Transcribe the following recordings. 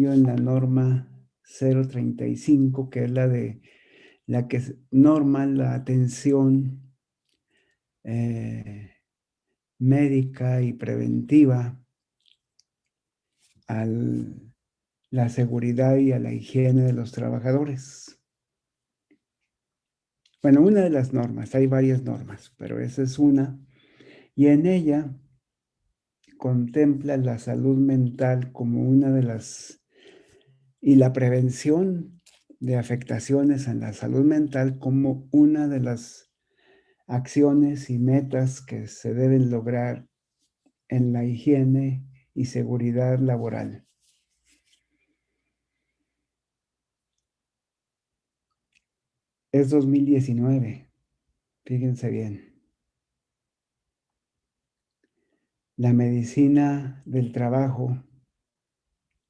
yo en la norma 035, que es la que norma la atención médica y preventiva a la seguridad y a la higiene de los trabajadores. Bueno, una de las normas, hay varias normas, pero esa es una, y en ella contempla la salud mental como una de las, y la prevención de afectaciones en la salud mental como una de las acciones y metas que se deben lograr en la higiene y seguridad laboral. Es 2019, fíjense bien. La medicina del trabajo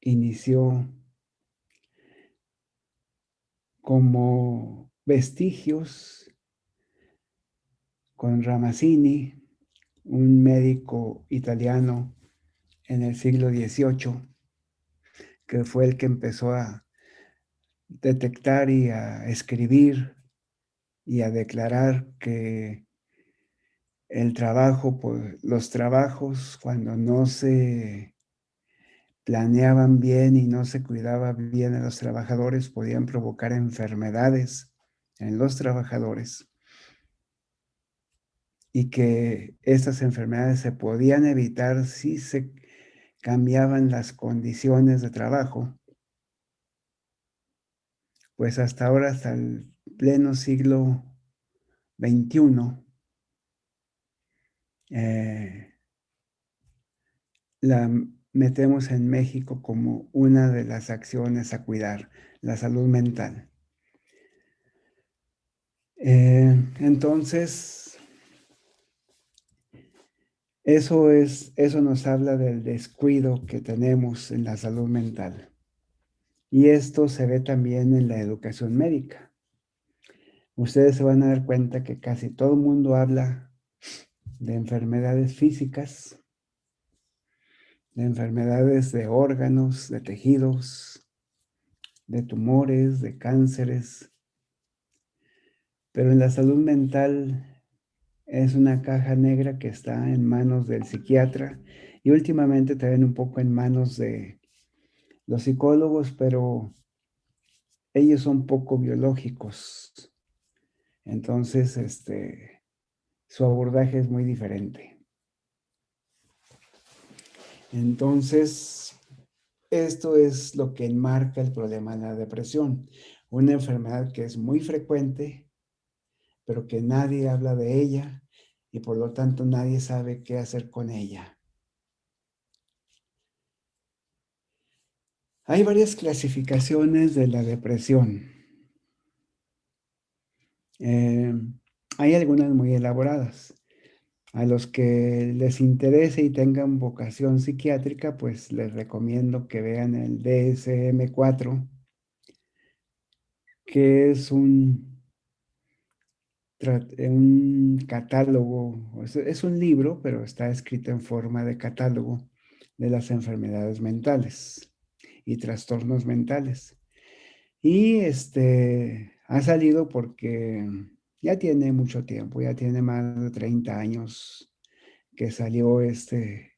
inició como vestigios con Ramazzini, un médico italiano en el siglo XVIII, que fue el que empezó a detectar y a escribir y a declarar que el trabajo, pues, los trabajos, cuando no se planeaban bien y no se cuidaba bien a los trabajadores, podían provocar enfermedades en los trabajadores y que estas enfermedades se podían evitar si se cambiaban las condiciones de trabajo. Pues hasta ahora, hasta el pleno siglo XXI, eh, la metemos en México como una de las acciones a cuidar, la salud mental. Entonces, eso nos habla del descuido que tenemos en la salud mental. Y esto se ve también en la educación médica. Ustedes se van a dar cuenta que casi todo el mundo habla de enfermedades físicas, de enfermedades de órganos, de tejidos, de tumores, de cánceres, pero en la salud mental es una caja negra que está en manos del psiquiatra y últimamente también un poco en manos de los psicólogos, pero ellos son poco biológicos. Entonces, su abordaje es muy diferente. Entonces, esto es lo que enmarca el problema de la depresión, una enfermedad que es muy frecuente, pero que nadie habla de ella y por lo tanto nadie sabe qué hacer con ella. Hay varias clasificaciones de la depresión. Eh, Hay algunas muy elaboradas. A los que les interese y tengan vocación psiquiátrica, pues les recomiendo que vean el DSM-4, que es un catálogo, es un libro, pero está escrito en forma de catálogo de las enfermedades mentales y trastornos mentales. Y ha salido porque ya tiene mucho tiempo, ya tiene más de 30 años que salió este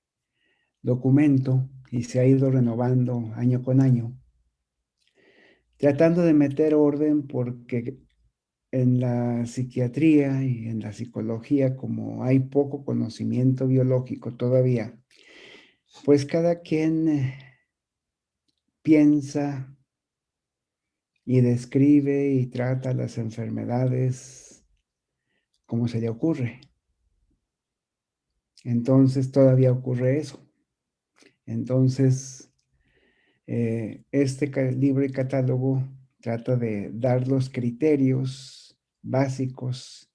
documento y se ha ido renovando año con año, tratando de meter orden porque en la psiquiatría y en la psicología, como hay poco conocimiento biológico todavía, pues cada quien piensa y describe y trata las enfermedades como se le ocurre. Entonces todavía ocurre eso. Entonces, libro y catálogo trata de dar los criterios básicos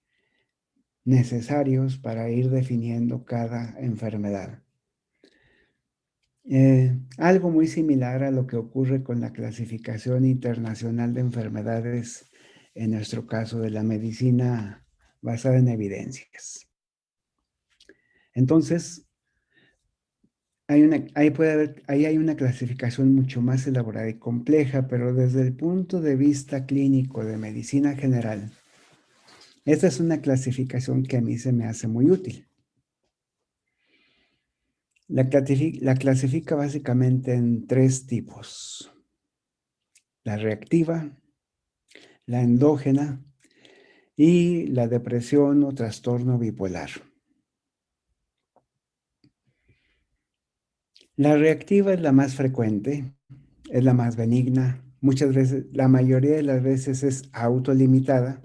necesarios para ir definiendo cada enfermedad. Algo muy similar a lo que ocurre con la clasificación internacional de enfermedades, en nuestro caso de la medicina basada en evidencias. Entonces, ahí hay una clasificación mucho más elaborada y compleja, pero desde el punto de vista clínico de medicina general, esta es una clasificación que a mí se me hace muy útil. La clasifica básicamente en tres tipos: la reactiva, la endógena y la depresión o trastorno bipolar. La reactiva es la más frecuente, es la más benigna. Muchas veces, la mayoría de las veces es autolimitada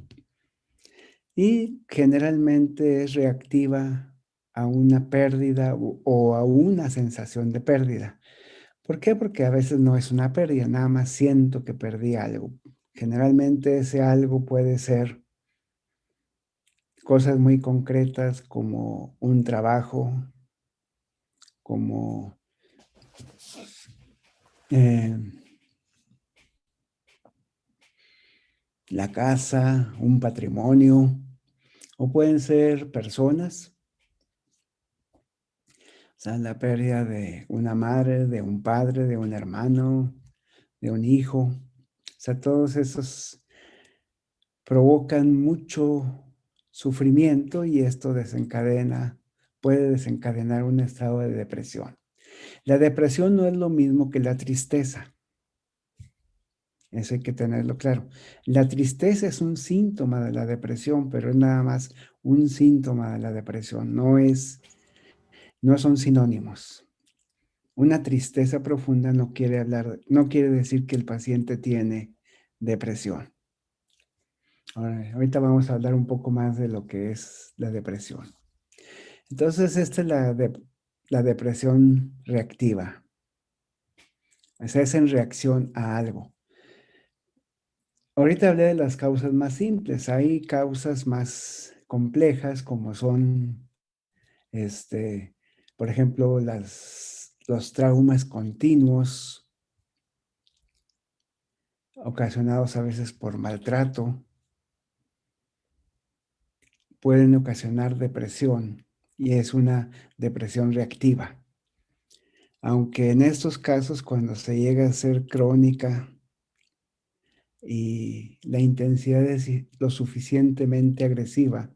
y generalmente es reactiva a una pérdida o a una sensación de pérdida. ¿Por qué? Porque a veces no es una pérdida, nada más siento que perdí algo. Generalmente ese algo puede ser cosas muy concretas como un trabajo, como eh, la casa, un patrimonio, o pueden ser personas, o sea, la pérdida de una madre, de un padre, de un hermano, de un hijo. O sea, todos esos provocan mucho sufrimiento y esto puede desencadenar un estado de depresión. La depresión no es lo mismo que la tristeza, eso hay que tenerlo claro. La tristeza es un síntoma de la depresión, pero es nada más un síntoma de la depresión, no son sinónimos. Una tristeza profunda no quiere decir que el paciente tiene depresión. Ahorita vamos a hablar un poco más de lo que es la depresión. Entonces, esta es la depresión reactiva. O sea, es en reacción a algo. Ahorita hablé de las causas más simples. Hay causas más complejas como son, este, por ejemplo, los traumas continuos ocasionados a veces por maltrato, pueden ocasionar depresión y es una depresión reactiva. Aunque en estos casos, cuando se llega a ser crónica y la intensidad es lo suficientemente agresiva,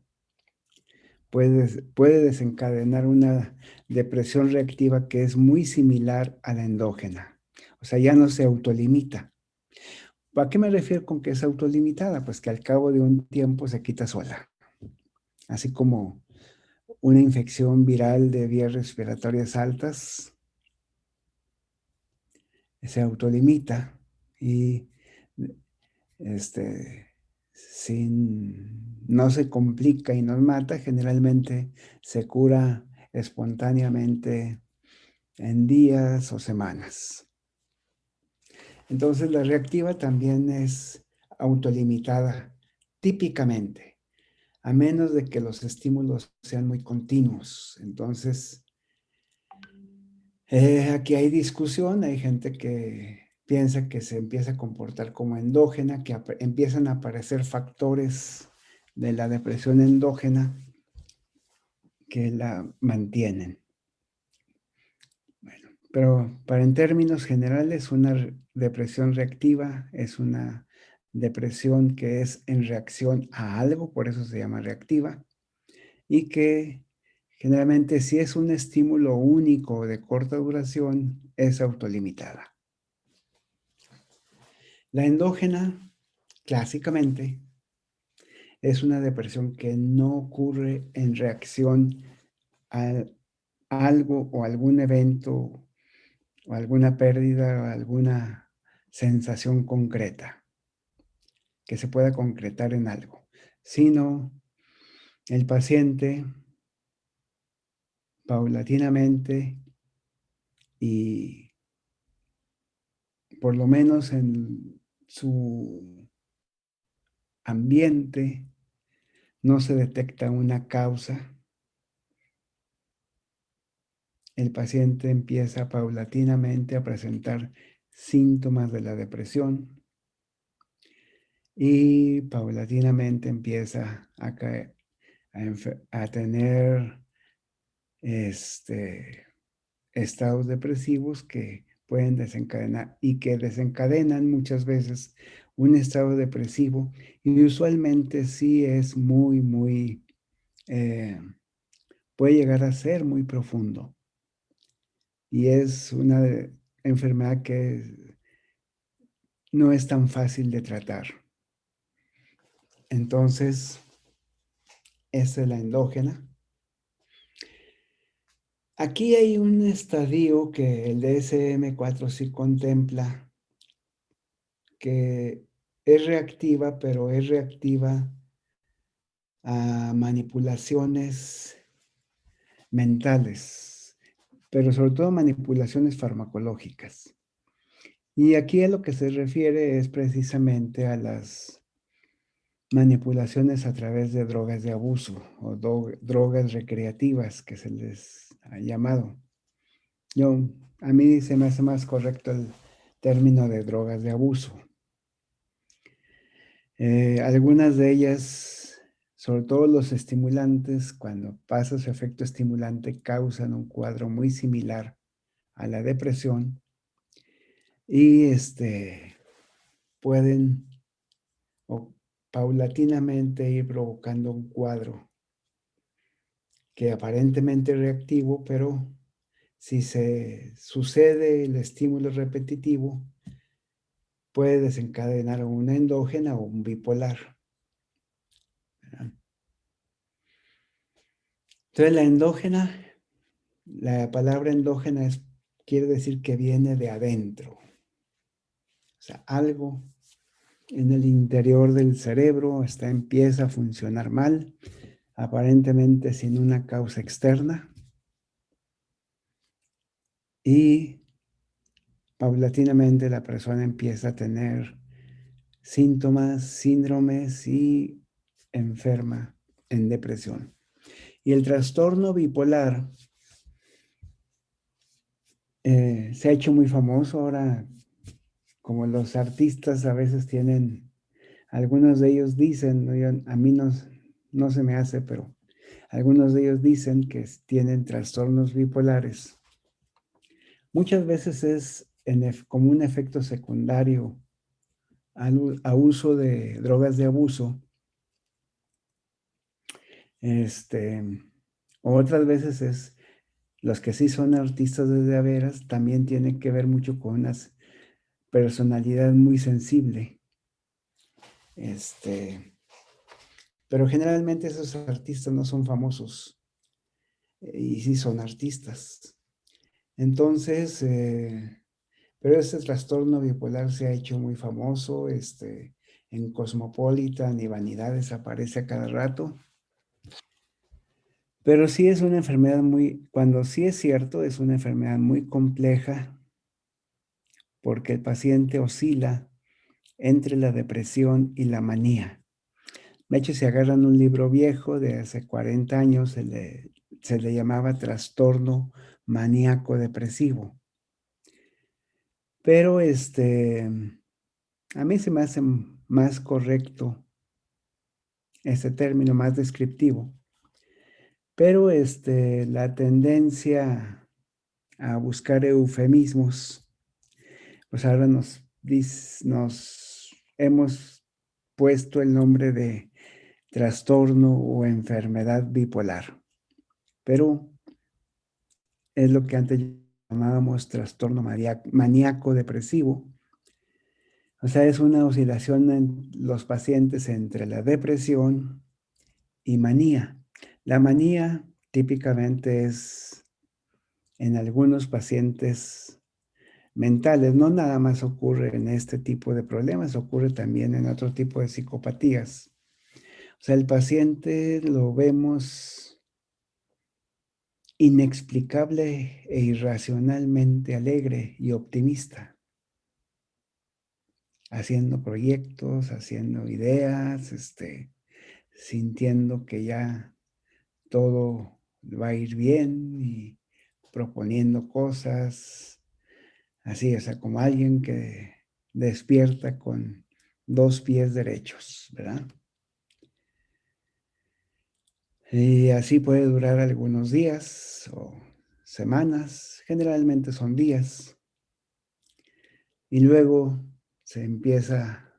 puede desencadenar una depresión reactiva que es muy similar a la endógena. O sea, ya no se autolimita. ¿A qué me refiero con que es autolimitada? Pues que al cabo de un tiempo se quita sola. Así como una infección viral de vías respiratorias altas se autolimita y este, no se complica y nos mata, generalmente se cura espontáneamente en días o semanas. Entonces la reactiva también es autolimitada, típicamente, a menos de que los estímulos sean muy continuos. Entonces, aquí hay discusión, hay gente que piensa que se empieza a comportar como endógena, que empiezan a aparecer factores de la depresión endógena que la mantienen. Bueno, pero en términos generales, una depresión reactiva es una depresión que es en reacción a algo, por eso se llama reactiva, y que generalmente si es un estímulo único de corta duración, es autolimitada. La endógena, clásicamente, es una depresión que no ocurre en reacción a algo o algún evento o alguna pérdida o alguna sensación concreta que se pueda concretar en algo, sino el paciente paulatinamente y por lo menos en su ambiente no se detecta una causa, el paciente empieza paulatinamente a presentar síntomas de la depresión y paulatinamente empieza a tener estados depresivos que pueden desencadenar y que desencadenan muchas veces un estado depresivo y usualmente sí es muy, eh, puede llegar a ser muy profundo y es una enfermedad que no es tan fácil de tratar. Entonces, esa es la endógena. Aquí hay un estadio que el DSM-4 sí contempla, que es reactiva, pero es reactiva a manipulaciones mentales, pero sobre todo manipulaciones farmacológicas. Y aquí a lo que se refiere es precisamente a las manipulaciones a través de drogas de abuso o drogas recreativas que se les ha llamado. A mí se me hace más correcto el término de drogas de abuso. Algunas de ellas, sobre todo los estimulantes, cuando pasa su efecto estimulante, causan un cuadro muy similar a la depresión y pueden paulatinamente ir provocando un cuadro que aparentemente es reactivo, pero si se sucede el estímulo repetitivo, puede desencadenar una endógena o un bipolar, ¿verdad? Entonces, la palabra endógena quiere decir que viene de adentro. O sea, algo en el interior del cerebro empieza a funcionar mal, aparentemente sin una causa externa, y paulatinamente la persona empieza a tener síntomas, síndromes y enferma en depresión. Y el trastorno bipolar se ha hecho muy famoso ahora, como los artistas a veces tienen, algunos de ellos dicen, ¿no? A mí no se me hace, pero algunos de ellos dicen que tienen trastornos bipolares. Muchas veces es como un efecto secundario a uso de drogas de abuso. Otras veces los que sí son artistas de veras también tienen que ver mucho con una personalidad muy sensible. Pero generalmente esos artistas no son famosos y sí son artistas. Entonces, pero ese trastorno bipolar se ha hecho muy famoso, en Cosmopolitan y Vanidades aparece a cada rato. Pero sí es una enfermedad cuando sí es cierto, es una enfermedad muy compleja porque el paciente oscila entre la depresión y la manía. De hecho, si agarran un libro viejo de hace 40 años, se le llamaba trastorno maníaco depresivo. Pero a mí se me hace más correcto este término, más descriptivo. Pero la tendencia a buscar eufemismos, pues ahora nos hemos puesto el nombre de trastorno o enfermedad bipolar, pero es lo que antes llamábamos trastorno maníaco depresivo. O sea, es una oscilación en los pacientes entre la depresión y manía. La manía típicamente es en algunos pacientes mentales, no nada más ocurre en este tipo de problemas, ocurre también en otro tipo de psicopatías. O sea, el paciente lo vemos inexplicable e irracionalmente alegre y optimista, haciendo proyectos, haciendo ideas, sintiendo que ya todo va a ir bien y proponiendo cosas, así, o sea, como alguien que despierta con 2 pies derechos, ¿verdad? Y así puede durar algunos días o semanas, generalmente son días, y luego se empieza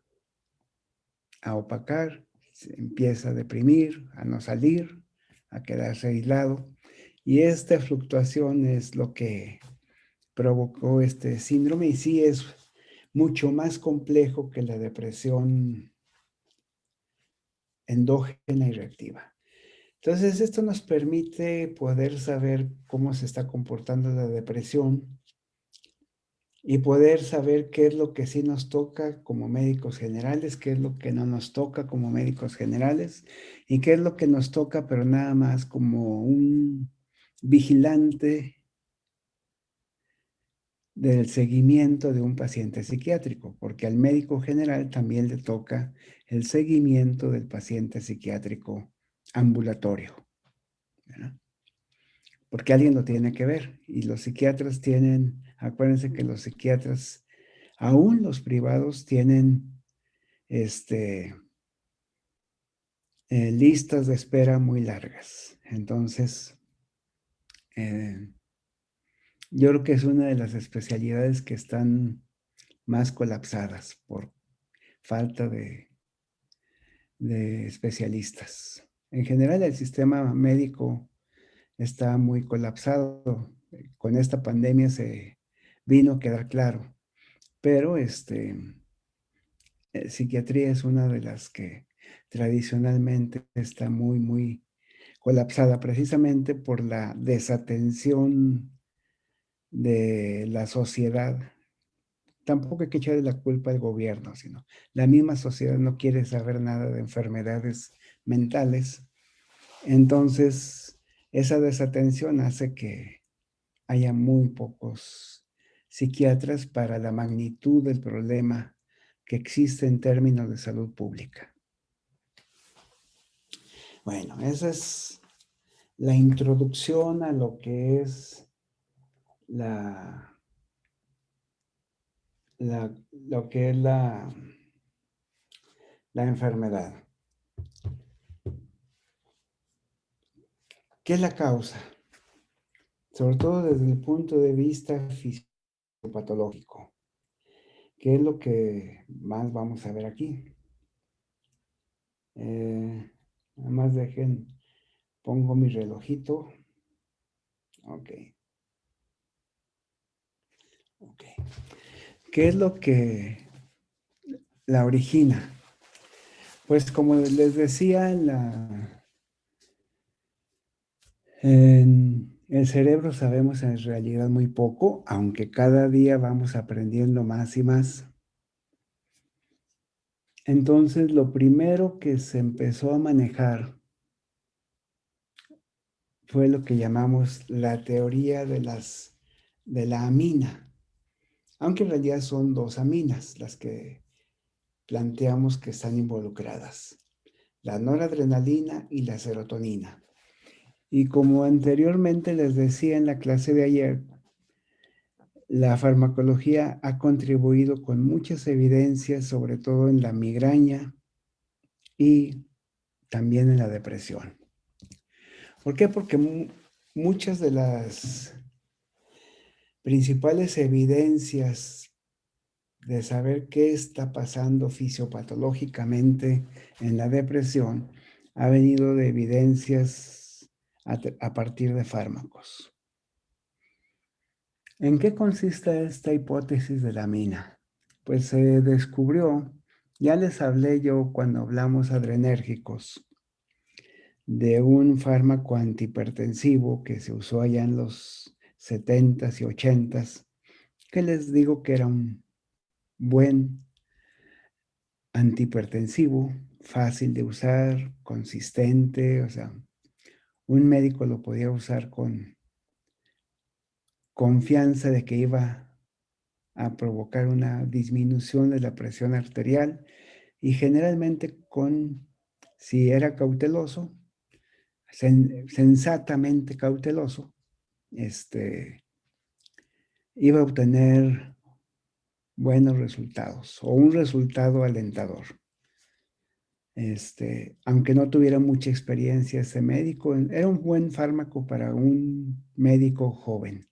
a opacar, se empieza a deprimir, a no salir, a quedarse aislado. Y esta fluctuación es lo que provocó este síndrome y sí es mucho más complejo que la depresión endógena y reactiva. Entonces, esto nos permite poder saber cómo se está comportando la depresión y poder saber qué es lo que sí nos toca como médicos generales, qué es lo que no nos toca como médicos generales y qué es lo que nos toca, pero nada más como un vigilante del seguimiento de un paciente psiquiátrico, porque al médico general también le toca el seguimiento del paciente psiquiátrico ambulatorio, ¿verdad? Porque alguien lo tiene que ver y los psiquiatras tienen, acuérdense que los psiquiatras, aún los privados, tienen listas de espera muy largas. Entonces, eh, yo creo que es una de las especialidades que están más colapsadas por falta de especialistas. En general, el sistema médico está muy colapsado. Con esta pandemia se vino a quedar claro, pero psiquiatría es una de las que tradicionalmente está muy, muy colapsada, precisamente por la desatención de la sociedad. Tampoco hay que echarle la culpa al gobierno, sino la misma sociedad no quiere saber nada de enfermedades mentales. Entonces, esa desatención hace que haya muy pocos psiquiatras para la magnitud del problema que existe en términos de salud pública. Bueno, esa es la introducción a lo que es la, lo que es la enfermedad. ¿Qué es la causa? Sobre todo desde el punto de vista fisiopatológico, que es lo que más vamos a ver aquí. Nada más dejen, pongo mi relojito. Ok, ok. ¿Qué es lo que la origina? Pues como les decía, en el cerebro sabemos en realidad muy poco, aunque cada día vamos aprendiendo más y más. Entonces, lo primero que se empezó a manejar fue lo que llamamos la teoría de la amina, aunque en realidad son dos aminas las que planteamos que están involucradas, la noradrenalina y la serotonina. Y como anteriormente les decía en la clase de ayer, la farmacología ha contribuido con muchas evidencias, sobre todo en la migraña y también en la depresión. ¿Por qué? Porque muchas de las principales evidencias de saber qué está pasando fisiopatológicamente en la depresión ha venido de evidencias a partir de fármacos. ¿En qué consiste esta hipótesis de la amina? Pues se descubrió, ya les hablé yo cuando hablamos adrenérgicos, de un fármaco antihipertensivo que se usó allá en los 70s y 80s, que les digo que era un buen antihipertensivo, fácil de usar, consistente, o sea, un médico lo podía usar con confianza de que iba a provocar una disminución de la presión arterial y generalmente si era cauteloso, sensatamente cauteloso, iba a obtener buenos resultados o un resultado alentador. Aunque no tuviera mucha experiencia ese médico, era un buen fármaco para un médico joven,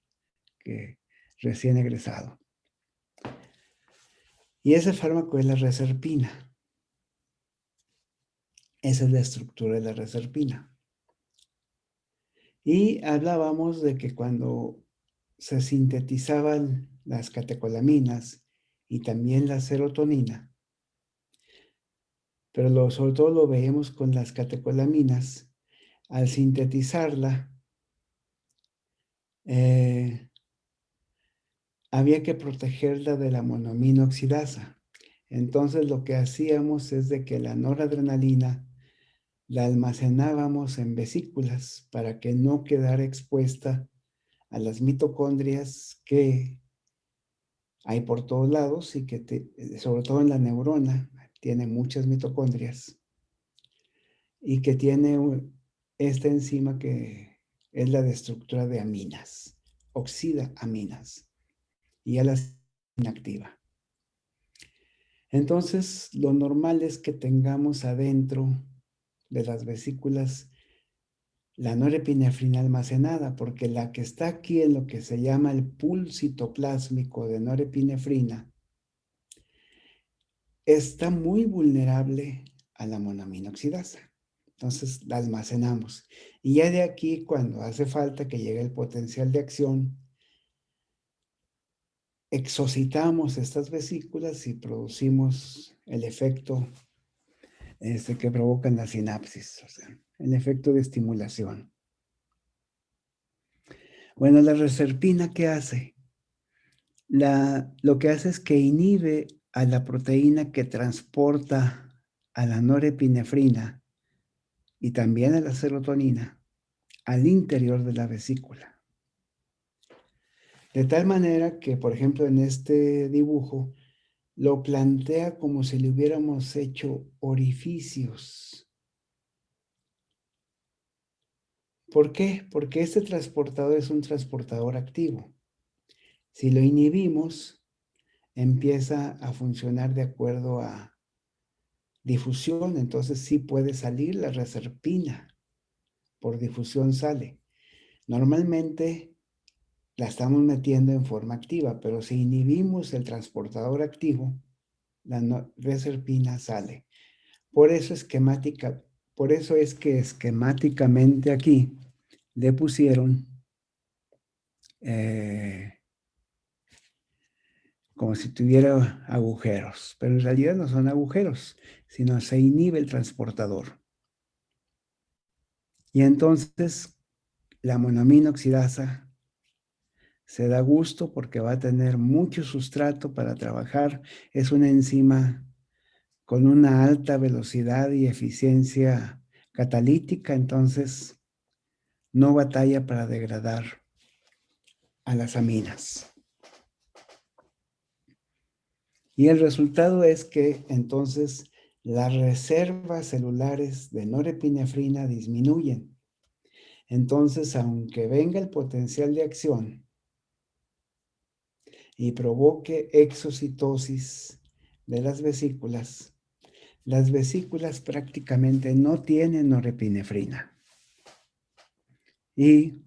que recién egresado. Y ese fármaco es la reserpina. Esa es la estructura de la reserpina. Y hablábamos de que cuando se sintetizaban las catecolaminas y también la serotonina, pero sobre todo lo veíamos con las catecolaminas, al sintetizarla, había que protegerla de la monoamina oxidasa. Entonces lo que hacíamos es de que la noradrenalina la almacenábamos en vesículas para que no quedara expuesta a las mitocondrias que hay por todos lados y que sobre todo en la neurona tiene muchas mitocondrias y que tiene esta enzima que es la de estructura de aminas, oxida aminas y ya las inactiva. Entonces, lo normal es que tengamos adentro de las vesículas la norepinefrina almacenada, porque la que está aquí en lo que se llama el pool citoplásmico de norepinefrina está muy vulnerable a la monoamina oxidasa. Entonces la almacenamos. Y ya de aquí, cuando hace falta que llegue el potencial de acción, exocitamos estas vesículas y producimos el efecto que provocan la sinapsis, o sea, el efecto de estimulación. Bueno, la reserpina, ¿qué hace? Lo que hace es que inhibe a la proteína que transporta a la norepinefrina y también a la serotonina al interior de la vesícula. De tal manera que, por ejemplo, en este dibujo, lo plantea como si le hubiéramos hecho orificios. ¿Por qué? Porque este transportador es un transportador activo. Si lo inhibimos, empieza a funcionar de acuerdo a difusión, entonces sí puede salir la reserpina, por difusión sale. Normalmente la estamos metiendo en forma activa, pero si inhibimos el transportador activo, la reserpina sale. Por eso es que esquemáticamente aquí le pusieron como si tuviera agujeros, pero en realidad no son agujeros, sino se inhibe el transportador. Y entonces la monoamina oxidasa se da gusto porque va a tener mucho sustrato para trabajar. Es una enzima con una alta velocidad y eficiencia catalítica, entonces no batalla para degradar a las aminas. Y el resultado es que entonces las reservas celulares de norepinefrina disminuyen. Entonces, aunque venga el potencial de acción y provoque exocitosis de las vesículas prácticamente no tienen norepinefrina. Y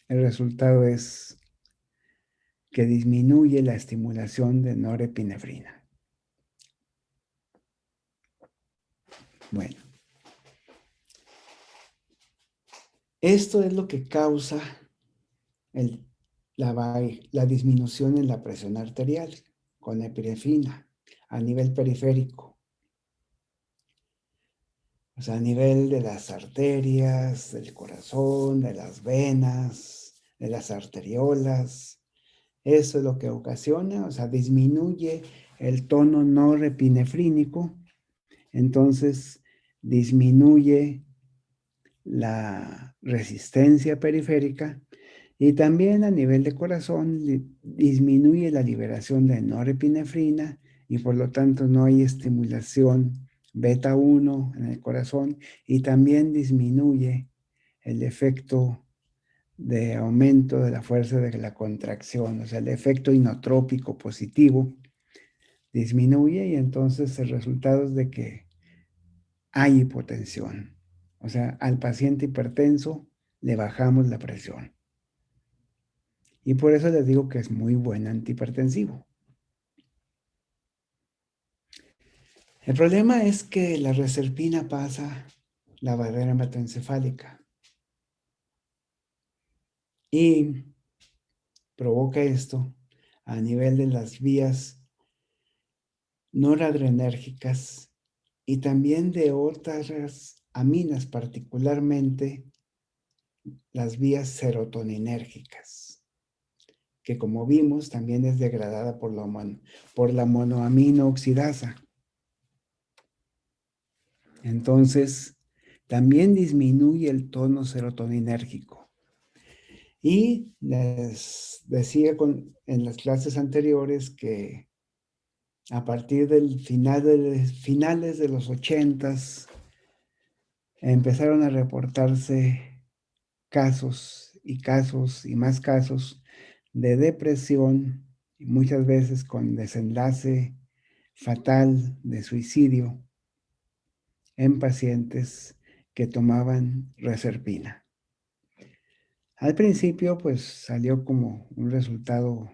el resultado es que disminuye la estimulación de norepinefrina. Bueno, esto es lo que causa la disminución en la presión arterial con epinefrina a nivel periférico. O sea, a nivel de las arterias, del corazón, de las venas, de las arteriolas. Eso es lo que ocasiona, o sea, disminuye el tono norepinefrínico, entonces disminuye la resistencia periférica y también a nivel de corazón disminuye la liberación de norepinefrina y por lo tanto no hay estimulación beta 1 en el corazón y también disminuye el efecto de aumento de la fuerza de la contracción, o sea, el efecto inotrópico positivo disminuye y entonces el resultado es de que hay hipotensión. O sea, al paciente hipertenso le bajamos la presión. Y por eso les digo que es muy buen antihipertensivo. El problema es que la reserpina pasa la barrera hematoencefálica y provoca esto a nivel de las vías noradrenérgicas y también de otras aminas, particularmente las vías serotoninérgicas, que como vimos también es degradada por la monoamino oxidasa. Entonces, también disminuye el tono serotoninérgico. Y les decía en las clases anteriores que a partir del finales de los 80s empezaron a reportarse casos y casos y más casos de depresión, y muchas veces con desenlace fatal de suicidio en pacientes que tomaban reserpina. Al principio, pues salió como un resultado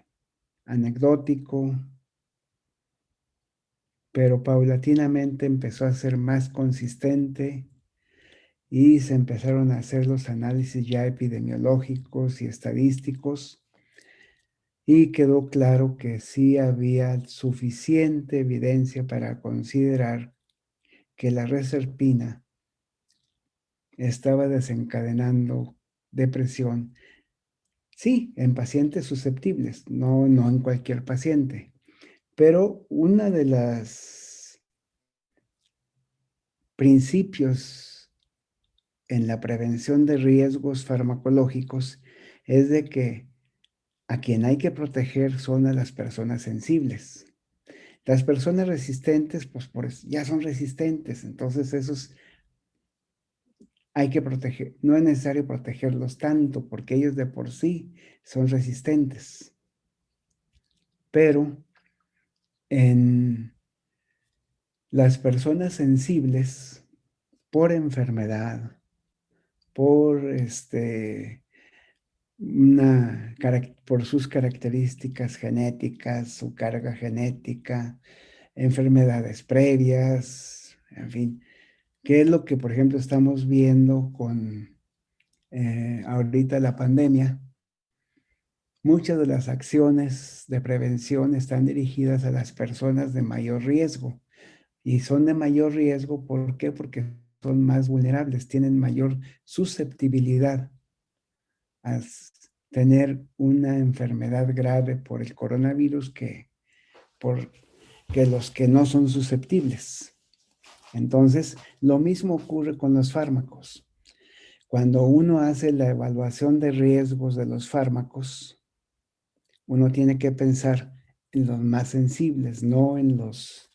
anecdótico, pero paulatinamente empezó a ser más consistente y se empezaron a hacer los análisis ya epidemiológicos y estadísticos y quedó claro que sí había suficiente evidencia para considerar que la reserpina estaba desencadenando depresión. Sí, en pacientes susceptibles, no en cualquier paciente. Pero una de las principios en la prevención de riesgos farmacológicos es de que a quien hay que proteger son a las personas sensibles. Las personas resistentes, pues ya son resistentes, entonces esos hay que proteger, no es necesario protegerlos tanto porque ellos de por sí son resistentes. Pero en las personas sensibles, por enfermedad, por por sus características genéticas, su carga genética, enfermedades previas, en fin, ¿qué es lo que, por ejemplo, estamos viendo con ahorita la pandemia? Muchas de las acciones de prevención están dirigidas a las personas de mayor riesgo. Y son de mayor riesgo, ¿por qué? Porque son más vulnerables, tienen mayor susceptibilidad a tener una enfermedad grave por el coronavirus que los que no son susceptibles. Entonces, lo mismo ocurre con los fármacos. Cuando uno hace la evaluación de riesgos de los fármacos, uno tiene que pensar en los más sensibles, no en los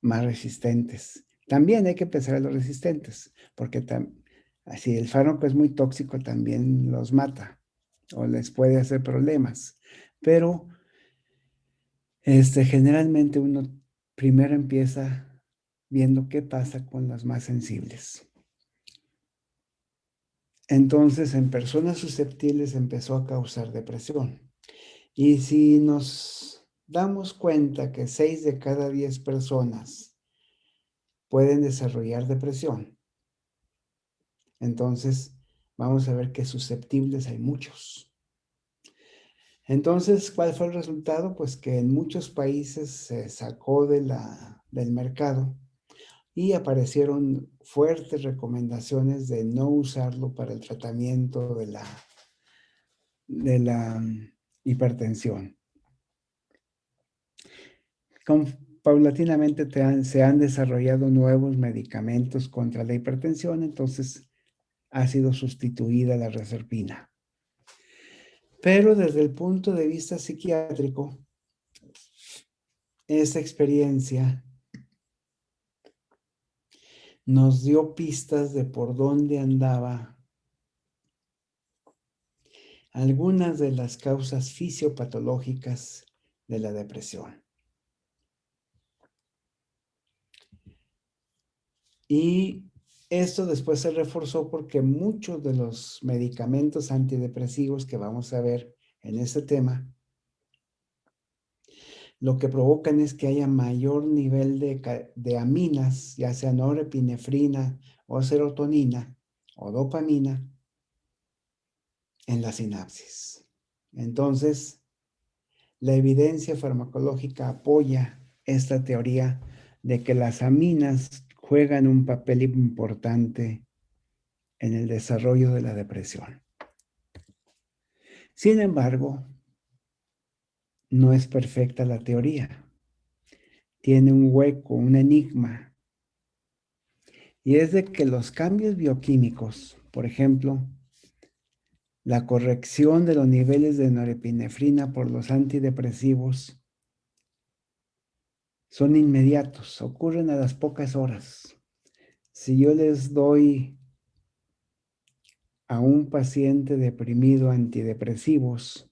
más resistentes. También hay que pensar en los resistentes, porque si el fármaco es muy tóxico, también los mata o les puede hacer problemas. Pero generalmente uno primero empieza viendo qué pasa con los más sensibles. Entonces, en personas susceptibles empezó a causar depresión. Y si nos damos cuenta que 6 de cada 10 personas pueden desarrollar depresión, entonces vamos a ver que susceptibles hay muchos. Entonces, ¿cuál fue el resultado? Pues que en muchos países se sacó del mercado y aparecieron fuertes recomendaciones de no usarlo para el tratamiento de la hipertensión. Paulatinamente se han desarrollado nuevos medicamentos contra la hipertensión, entonces ha sido sustituida la reserpina. Pero desde el punto de vista psiquiátrico, esa experiencia nos dio pistas de por dónde andaba algunas de las causas fisiopatológicas de la depresión. Y esto después se reforzó porque muchos de los medicamentos antidepresivos que vamos a ver en este tema, lo que provocan es que haya mayor nivel de aminas, ya sea norepinefrina o serotonina o dopamina en la sinapsis. Entonces, la evidencia farmacológica apoya esta teoría de que las aminas juegan un papel importante en el desarrollo de la depresión. Sin embargo, no es perfecta la teoría. Tiene un hueco, un enigma, y es de que los cambios bioquímicos, por ejemplo, la corrección de los niveles de norepinefrina por los antidepresivos, son inmediatos, ocurren a las pocas horas. Si yo les doy a un paciente deprimido antidepresivos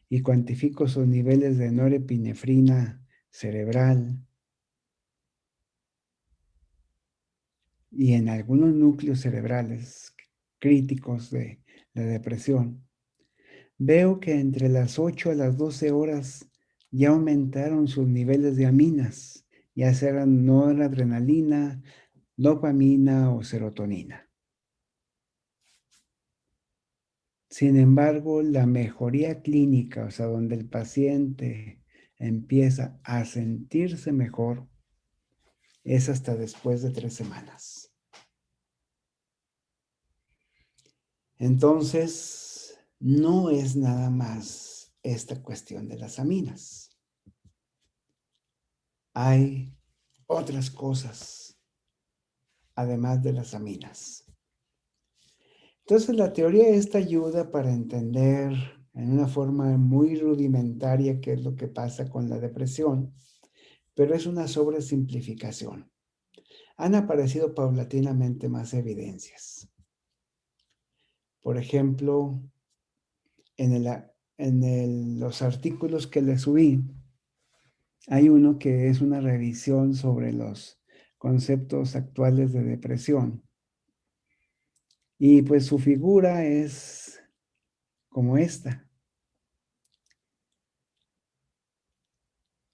y cuantifico sus niveles de norepinefrina cerebral y en algunos núcleos cerebrales críticos de la depresión, veo que entre las 8 a las 12 horas ya aumentaron sus niveles de aminas, ya sean noradrenalina, dopamina o serotonina. Sin embargo, la mejoría clínica, o sea, donde el paciente empieza a sentirse mejor, es hasta después de 3 semanas. Entonces, no es nada más esta cuestión de las aminas. Hay otras cosas, además de las aminas. Entonces, la teoría esta ayuda para entender en una forma muy rudimentaria qué es lo que pasa con la depresión, pero es una sobresimplificación. Han aparecido paulatinamente más evidencias. Por ejemplo, los artículos que le subí, hay uno que es una revisión sobre los conceptos actuales de depresión. Y pues su figura es como esta.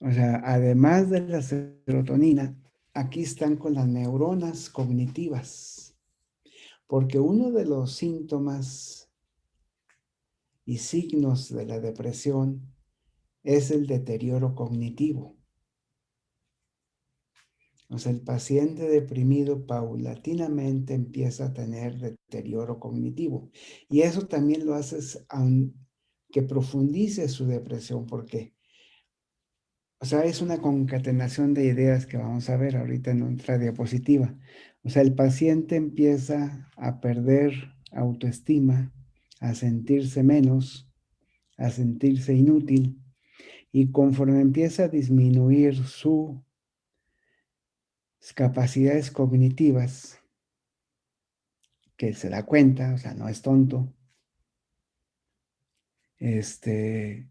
O sea, además de la serotonina, aquí están con las neuronas cognitivas. Porque uno de los síntomas y signos de la depresión es el deterioro cognitivo. O sea, el paciente deprimido paulatinamente empieza a tener deterioro cognitivo. Y eso también lo hace que profundice su depresión, porque, o sea, es una concatenación de ideas que vamos a ver ahorita en otra diapositiva. O sea, el paciente empieza a perder autoestima, a sentirse menos, a sentirse inútil, y conforme empieza a disminuir sus capacidades cognitivas, que se da cuenta, o sea, no es tonto, eso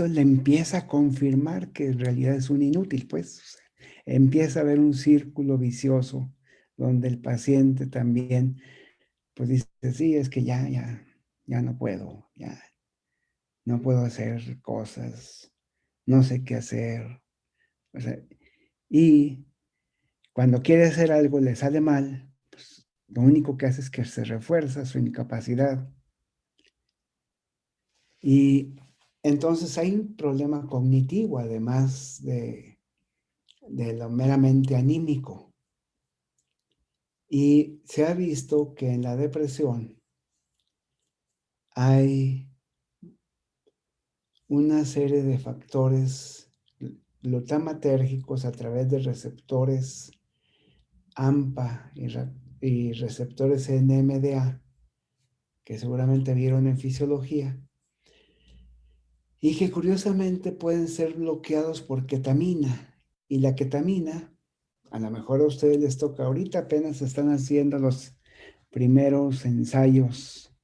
le empieza a confirmar que en realidad es un inútil, pues. O sea, empieza a haber un círculo vicioso donde el paciente también, pues dice, sí, es que ya no puedo, ya no puedo hacer cosas, no sé qué hacer. O sea, y cuando quiere hacer algo le sale mal, pues lo único que hace es que se refuerza su incapacidad. Y entonces hay un problema cognitivo, además de lo meramente anímico. Y se ha visto que en la depresión hay una serie de factores glutamatérgicos a través de receptores AMPA y receptores NMDA, que seguramente vieron en fisiología, y que curiosamente pueden ser bloqueados por ketamina. Y la ketamina, a lo mejor a ustedes les toca, ahorita apenas están haciendo los primeros ensayos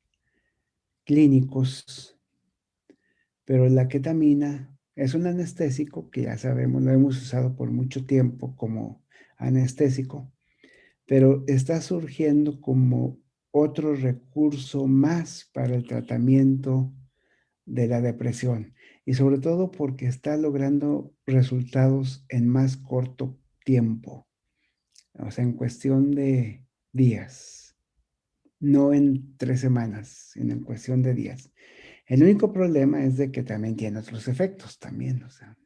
clínicos, pero la ketamina es un anestésico que ya sabemos, lo hemos usado por mucho tiempo como anestésico, pero está surgiendo como otro recurso más para el tratamiento de la depresión y sobre todo porque está logrando resultados en más corto tiempo, o sea, en cuestión de días, no en 3 semanas, sino en cuestión de días. El único problema es de que también tiene otros efectos también, o sea,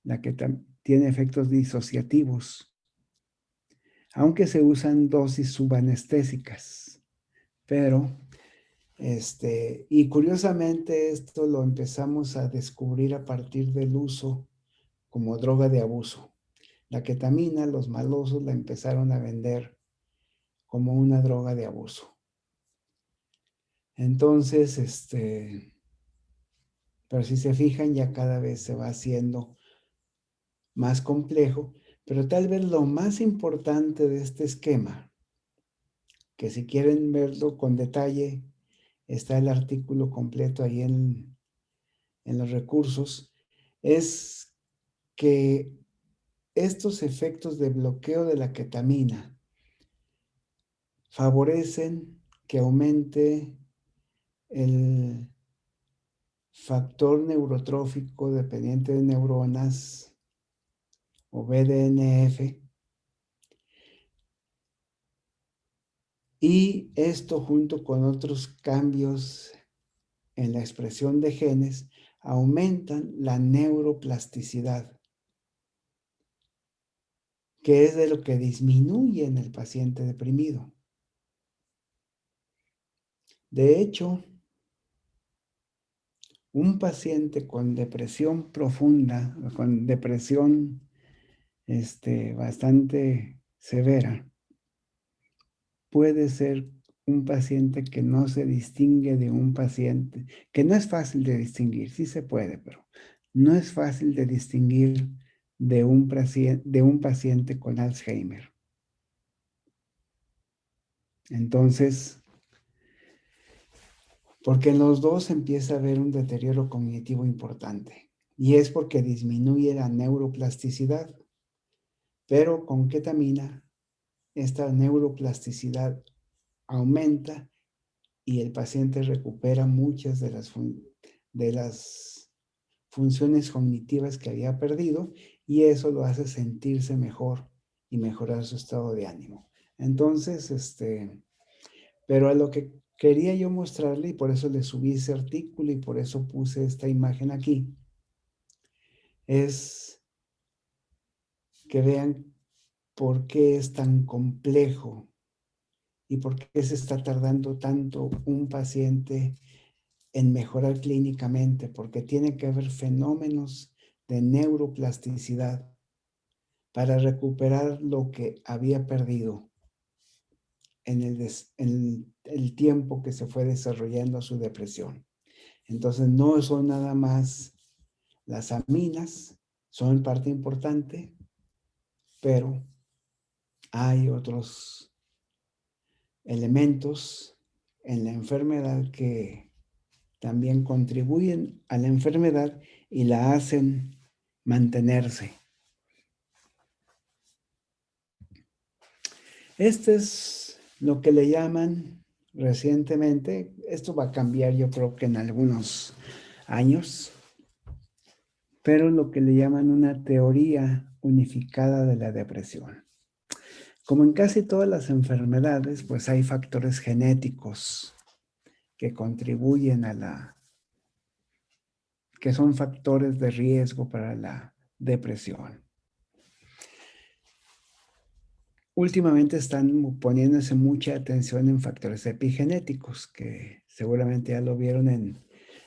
la que tiene efectos disociativos, aunque se usan dosis subanestésicas, pero y curiosamente esto lo empezamos a descubrir a partir del uso como droga de abuso. La ketamina, los malosos la empezaron a vender como una droga de abuso. Entonces, pero si se fijan, ya cada vez se va haciendo más complejo, pero tal vez lo más importante de este esquema, que si quieren verlo con detalle, está el artículo completo ahí en los recursos, es que estos efectos de bloqueo de la ketamina favorecen que aumente el factor neurotrófico dependiente de neuronas o BDNF, y esto junto con otros cambios en la expresión de genes aumentan la neuroplasticidad, que es de lo que disminuye en el paciente deprimido. De hecho, un paciente con depresión profunda, con depresión bastante severa, puede ser un paciente que no se distingue de un paciente, que no es fácil de distinguir, sí se puede, pero no es fácil de distinguir de un paciente con Alzheimer. Entonces, porque en los dos empieza a haber un deterioro cognitivo importante, y es porque disminuye la neuroplasticidad, pero con ketamina esta neuroplasticidad aumenta y el paciente recupera muchas de las funciones cognitivas que había perdido, y eso lo hace sentirse mejor y mejorar su estado de ánimo. Entonces, pero a lo que quería yo mostrarle, y por eso le subí ese artículo y por eso puse esta imagen aquí, es que vean por qué es tan complejo y por qué se está tardando tanto un paciente en mejorar clínicamente, porque tiene que haber fenómenos de neuroplasticidad para recuperar lo que había perdido en el tiempo que se fue desarrollando su depresión. Entonces, no son nada más las aminas, son parte importante, pero hay otros elementos en la enfermedad que también contribuyen a la enfermedad y la hacen mantenerse. Este es lo que le llaman recientemente, esto va a cambiar yo creo que en algunos años, pero lo que le llaman una teoría unificada de la depresión. Como en casi todas las enfermedades, pues hay factores genéticos que contribuyen que son factores de riesgo para la depresión. Últimamente están poniéndose mucha atención en factores epigenéticos, que seguramente ya lo vieron en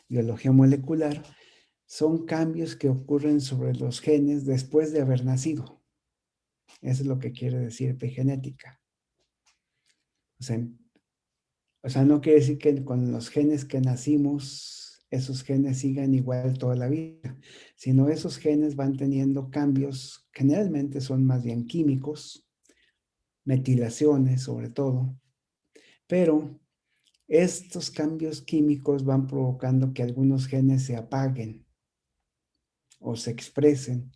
biología molecular. Son cambios que ocurren sobre los genes después de haber nacido. Eso es lo que quiere decir epigenética. O sea, no quiere decir que con los genes que nacimos, esos genes sigan igual toda la vida, sino esos genes van teniendo cambios, generalmente son más bien químicos, metilaciones sobre todo, pero estos cambios químicos van provocando que algunos genes se apaguen o se expresen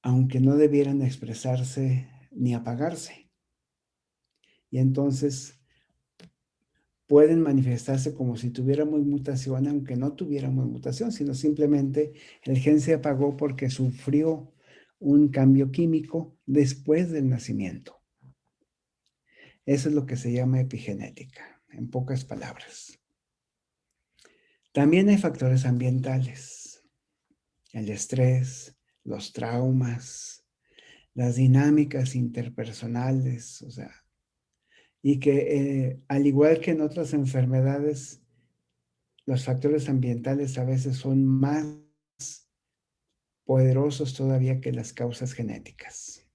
aunque no debieran expresarse ni apagarse. Y entonces pueden manifestarse como si tuviéramos mutación, aunque no tuviéramos mutación, sino simplemente el gen se apagó porque sufrió un cambio químico después del nacimiento. Eso es lo que se llama epigenética, en pocas palabras. También hay factores ambientales, el estrés, los traumas, las dinámicas interpersonales, o sea, y que al igual que en otras enfermedades, los factores ambientales a veces son más poderosos todavía que las causas genéticas.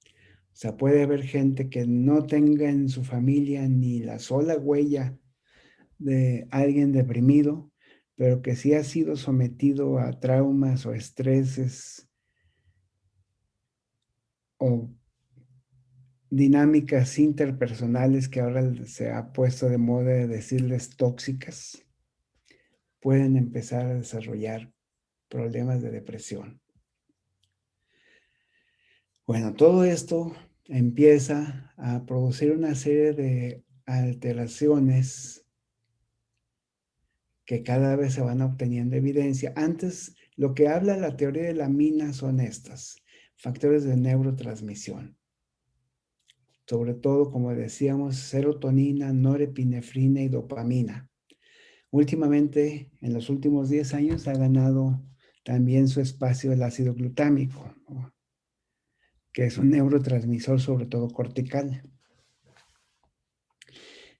O sea, puede haber gente que no tenga en su familia ni la sola huella de alguien deprimido, pero que sí ha sido sometido a traumas o estreses o dinámicas interpersonales que ahora se ha puesto de moda de decirles tóxicas, pueden empezar a desarrollar problemas de depresión. Bueno, todo esto empieza a producir una serie de alteraciones que cada vez se van obteniendo evidencia. Antes, lo que habla la teoría de la mina son estas, factores de neurotransmisión. Sobre todo, como decíamos, serotonina, norepinefrina y dopamina. Últimamente, en los últimos 10 años, ha ganado también su espacio el ácido glutámico, ¿no?, que es un neurotransmisor sobre todo cortical.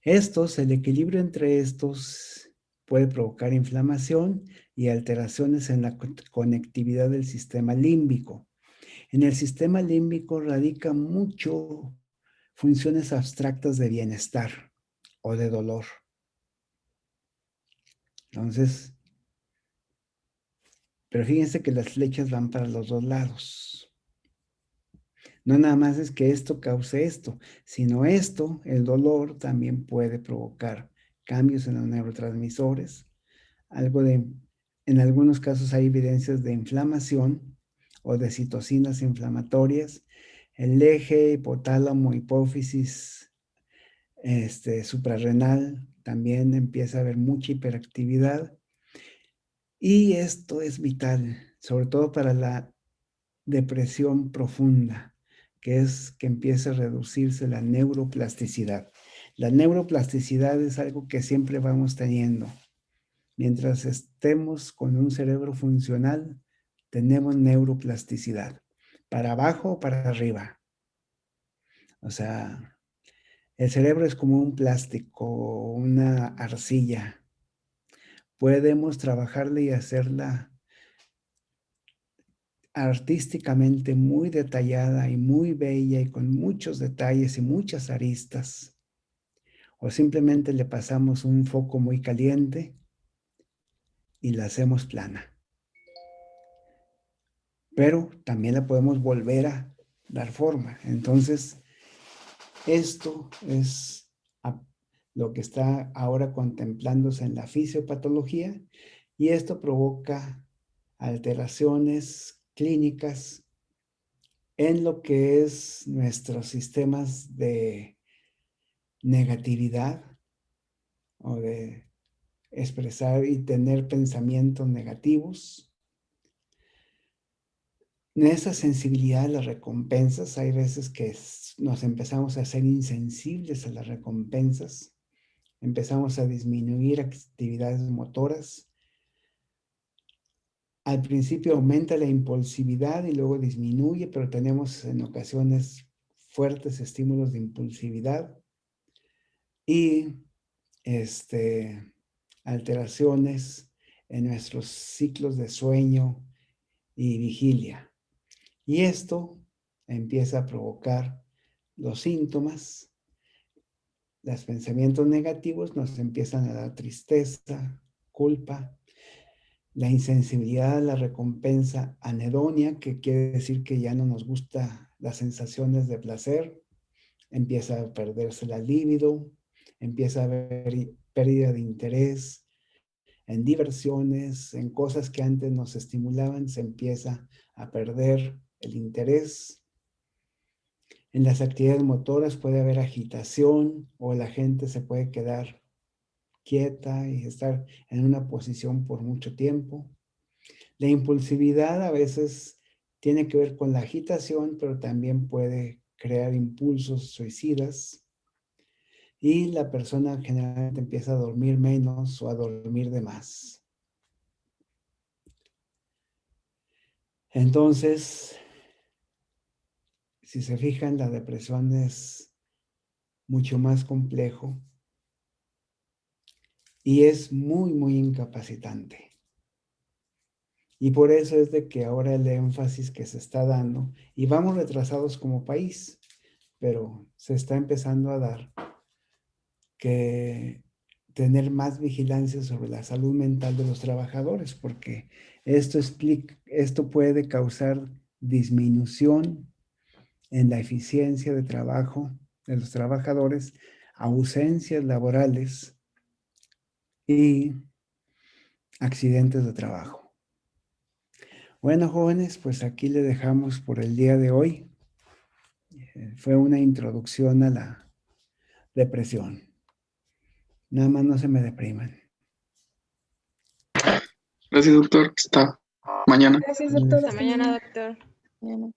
El equilibrio entre estos puede provocar inflamación y alteraciones en la conectividad del sistema límbico. En el sistema límbico radica mucho funciones abstractas de bienestar o de dolor. Entonces, pero fíjense que las flechas van para los dos lados. No nada más es que esto cause esto, sino esto, el dolor, también puede provocar cambios en los neurotransmisores, en algunos casos hay evidencias de inflamación o de citocinas inflamatorias. El eje hipotálamo, hipófisis, suprarrenal, también empieza a haber mucha hiperactividad. Y esto es vital, sobre todo para la depresión profunda, que es que empiece a reducirse la neuroplasticidad. La neuroplasticidad es algo que siempre vamos teniendo. Mientras estemos con un cerebro funcional, tenemos neuroplasticidad, para abajo o para arriba. O sea, el cerebro es como un plástico, una arcilla. Podemos trabajarla y hacerla artísticamente muy detallada y muy bella y con muchos detalles y muchas aristas. O simplemente le pasamos un foco muy caliente y la hacemos plana. Pero también la podemos volver a dar forma. Entonces, esto es lo que está ahora contemplándose en la fisiopatología y esto provoca alteraciones clínicas en lo que es nuestros sistemas de negatividad o de expresar y tener pensamientos negativos. En esa sensibilidad a las recompensas, hay veces que nos empezamos a ser insensibles a las recompensas, empezamos a disminuir actividades motoras. Al principio aumenta la impulsividad y luego disminuye, pero tenemos en ocasiones fuertes estímulos de impulsividad y alteraciones en nuestros ciclos de sueño y vigilia. Y esto empieza a provocar los síntomas. Los pensamientos negativos nos empiezan a dar tristeza, culpa, la insensibilidad a la recompensa anedonia, que quiere decir que ya no nos gusta las sensaciones de placer, empieza a perderse la libido, empieza a haber pérdida de interés en diversiones, en cosas que antes nos estimulaban, se empieza a perder el interés. En las actividades motoras puede haber agitación o la gente se puede quedar quieta y estar en una posición por mucho tiempo. La impulsividad a veces tiene que ver con la agitación, pero también puede crear impulsos suicidas. Y la persona generalmente empieza a dormir menos o a dormir de más. Entonces, si se fijan, la depresión es mucho más complejo y es muy, muy incapacitante. Y por eso es de que ahora el énfasis que se está dando, y vamos retrasados como país, pero se está empezando a dar, que tener más vigilancia sobre la salud mental de los trabajadores, porque esto puede causar disminución en la eficiencia de trabajo de los trabajadores, ausencias laborales y accidentes de trabajo. Bueno, jóvenes, pues aquí le dejamos por el día de hoy. Fue una introducción a la depresión. Nada más no se me depriman. Gracias, doctor. Hasta mañana. Gracias, doctor. Hasta Hasta mañana, mañana. doctor. Mañana.